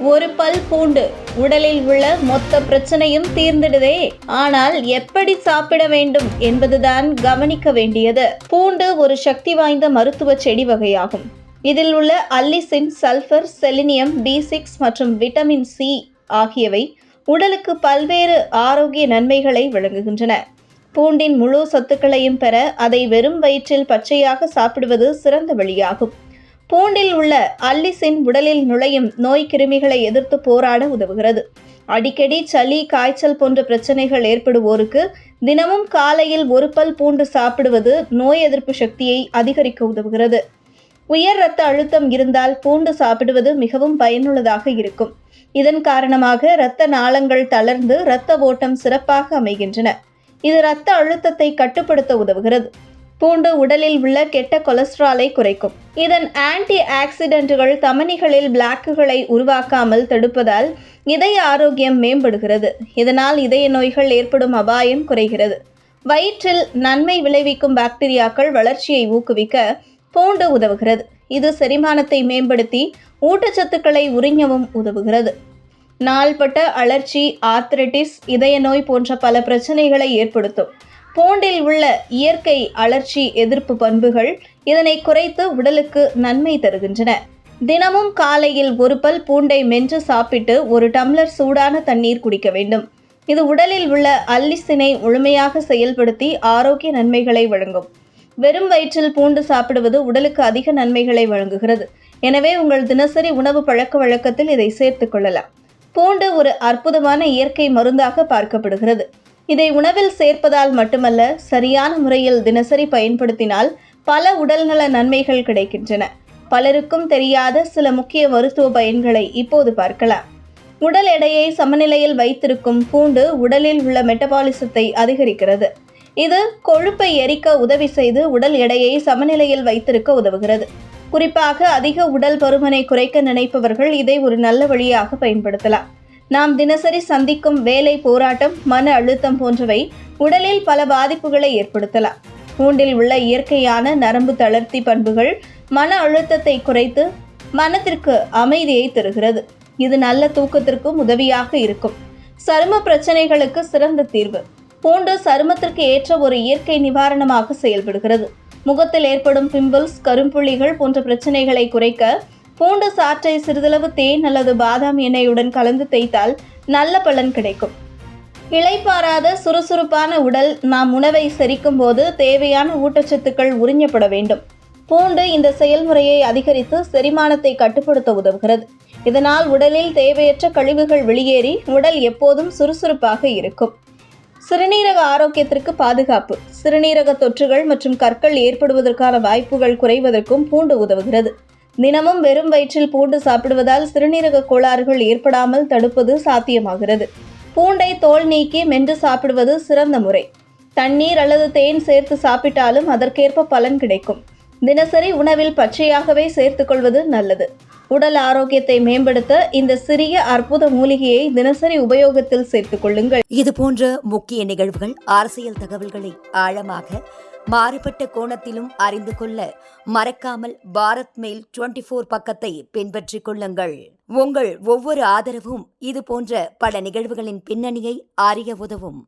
ஒரு பல் பூண்டு உடலில் உள்ள மொத்த பிரச்சனையும் தீர்ந்திடுதே. ஆனால் எப்படி சாப்பிட வேண்டும் என்பதுதான் கவனிக்க வேண்டியது. பூண்டு ஒரு சக்தி வாய்ந்த மருத்துவ செடி வகையாகும். இதில் உள்ள அல்லிசின், சல்பர், செலினியம், B6 மற்றும் விட்டமின் C ஆகியவை உடலுக்கு பல்வேறு ஆரோக்கிய நன்மைகளை வழங்குகின்றன. பூண்டின் முழு சத்துக்களையும் பெற அதை வெறும் வயிற்றில் பச்சையாக சாப்பிடுவது சிறந்த வழியாகும். பூண்டில் உள்ள அல்லிசின் உடலில் நுழையும் நோய் கிருமிகளை எதிர்த்து போராட உதவுகிறது. அடிக்கடி சளி, காய்ச்சல் போன்ற பிரச்சனைகள் ஏற்படுவோருக்கு தினமும் காலையில் ஒரு பல் பூண்டு சாப்பிடுவது நோய் எதிர்ப்பு சக்தியை அதிகரிக்க உதவுகிறது. உயர் இரத்த அழுத்தம் இருந்தால் பூண்டு சாப்பிடுவது மிகவும் பயனுள்ளதாக இருக்கும். இதன் காரணமாக இரத்த நாளங்கள் தளர்ந்து இரத்த ஓட்டம் சிறப்பாக அமைகின்றன. இது இரத்த அழுத்தத்தை கட்டுப்படுத்த உதவுகிறது. பூண்டு உடலில் உள்ள கெட்ட கொலஸ்ட்ராலை குறைக்கும். இதன் ஆன்டி ஆக்சிடென்ட்கள் தமனிகளில் பிளாக்குகளை உருவாக்காமல் தடுப்பதால் இதய ஆரோக்கியம் மேம்படுகிறது. இதனால் இதய நோய்கள் ஏற்படும் அபாயம் குறைகிறது. வயிற்றில் நன்மை விளைவிக்கும் பாக்டீரியாக்கள் வளர்ச்சியை ஊக்குவிக்க பூண்டு உதவுகிறது. இது செரிமானத்தை மேம்படுத்தி ஊட்டச்சத்துக்களை உறிஞ்சவும் உதவுகிறது. நாள்பட்ட அழற்சி, ஆர்த்ரைட்டிஸ், இதய நோய் போன்ற பல பிரச்சனைகளை ஏற்படுத்தும். பூண்டில் உள்ள இயற்கை அழற்சி எதிர்ப்பு பண்புகள் இதனை குறைத்து உடலுக்கு நன்மை தருகின்றன. தினமும் காலையில் ஒரு பல் பூண்டை மென்று சாப்பிட்டு ஒரு டம்ளர் சூடான தண்ணீர் குடிக்க வேண்டும். இது உடலில் உள்ள அல்லிசினை முழுமையாக செயல்படுத்தி ஆரோக்கிய நன்மைகளை வழங்கும். வெறும் வயிற்றில் பூண்டு சாப்பிடுவது உடலுக்கு அதிக நன்மைகளை வழங்குகிறது. எனவே உங்கள் தினசரி உணவு பழக்க வழக்கத்தில் இதை சேர்த்துக் கொள்ளலாம். பூண்டு ஒரு அற்புதமான இயற்கை மருந்தாக பார்க்கப்படுகிறது. இதை உணவில் சேர்ப்பதால் மட்டுமல்ல, சரியான முறையில் தினசரி பயன்படுத்தினால் பல உடல்நல நன்மைகள் கிடைக்கின்றன. பலருக்கும் தெரியாத சில முக்கிய மருத்துவ பயன்களை இப்போது பார்க்கலாம். உடல் எடையை சமநிலையில் வைத்திருக்கும் பூண்டு உடலில் உள்ள மெட்டபாலிசத்தை அதிகரிக்கிறது. இது கொழுப்பை எரிக்க உதவி செய்து உடல் எடையை சமநிலையில் வைத்திருக்க உதவுகிறது. குறிப்பாக அதிக உடல் பருமனை குறைக்க நினைப்பவர்கள் இதை ஒரு நல்ல வழியாக பயன்படுத்தலாம். நாம் தினசரி சந்திக்கும் வேலை, போராட்டம், மன அழுத்தம் போன்றவை உடலில் பல பாதிப்புகளை ஏற்படுத்தலாம். பூண்டில் உள்ள இயற்கையான நரம்பு தளர்த்தி பண்புகள் மன அழுத்தத்தை குறைத்து மனத்திற்கு அமைதியை தருகிறது. இது நல்ல தூக்கத்திற்கும் உதவியாக இருக்கும். சரும பிரச்சனைகளுக்கு சிறந்த தீர்வு. பூண்டு சருமத்திற்கு ஏற்ற ஒரு இயற்கை நிவாரணமாக செயல்படுகிறது. முகத்தில் ஏற்படும் பிம்பிள்ஸ், கரும்புள்ளிகள் போன்ற பிரச்சனைகளை குறைக்க பூண்டு சாற்றை சிறிதளவு தேன் அல்லது பாதாம் எண்ணெயுடன் கலந்து தேய்த்தால் நல்ல பலன் கிடைக்கும். இளைப்பாறாத சுறுசுறுப்பான உடல். நாம் உணவை செரிக்கும் போது தேவையான ஊட்டச்சத்துக்கள் உறிஞ்சப்பட வேண்டும். பூண்டு இந்த செயல்முறையை அதிகரித்து செரிமானத்தை கட்டுப்படுத்த உதவுகிறது. இதனால் உடலில் தேவையற்ற கழிவுகள் வெளியேறி உடல் எப்போதும் சுறுசுறுப்பாக இருக்கும். சிறுநீரக ஆரோக்கியத்திற்கு பாதுகாப்பு. சிறுநீரக தொற்றுகள் மற்றும் கற்கள் ஏற்படுவதற்கான வாய்ப்புகள் குறைவதற்கும் பூண்டு உதவுகிறது. தினமும் வெறும் வயிற்றில் பூண்டு சாப்பிடுவதால் சிறுநீரக கோளாறுகள் ஏற்படாமல் தடுப்பது சாத்தியமாகிறது. பூண்டை தோல் நீக்கி மென்று சாப்பிடுவது சிறந்த முறை. தண்ணீர் அல்லது தேன் சேர்த்து சாப்பிட்டாலும் அதற்கேற்ப பலன் கிடைக்கும். தினசரி உணவில் பச்சையாகவே சேர்த்துக்கொள்வது நல்லது. உடல் ஆரோக்கியத்தை மேம்படுத்த இந்த சிறிய அற்புத மூலிகையை தினசரி உபயோகத்தில் சேர்த்துக் கொள்ளுங்கள். இது போன்ற முக்கிய நிகழ்வுகள், அரசியல் தகவல்களை ஆழமாக மாறுபட்ட கோணத்திலும் அறிந்து கொள்ள மறக்காமல் பாரத் மெயில் 24 பக்கத்தை பின்பற்றிக் கொள்ளுங்கள். உங்கள் ஒவ்வொரு ஆதரவும் இது போன்ற பல நிகழ்வுகளின் பின்னணியை அறிய உதவும்.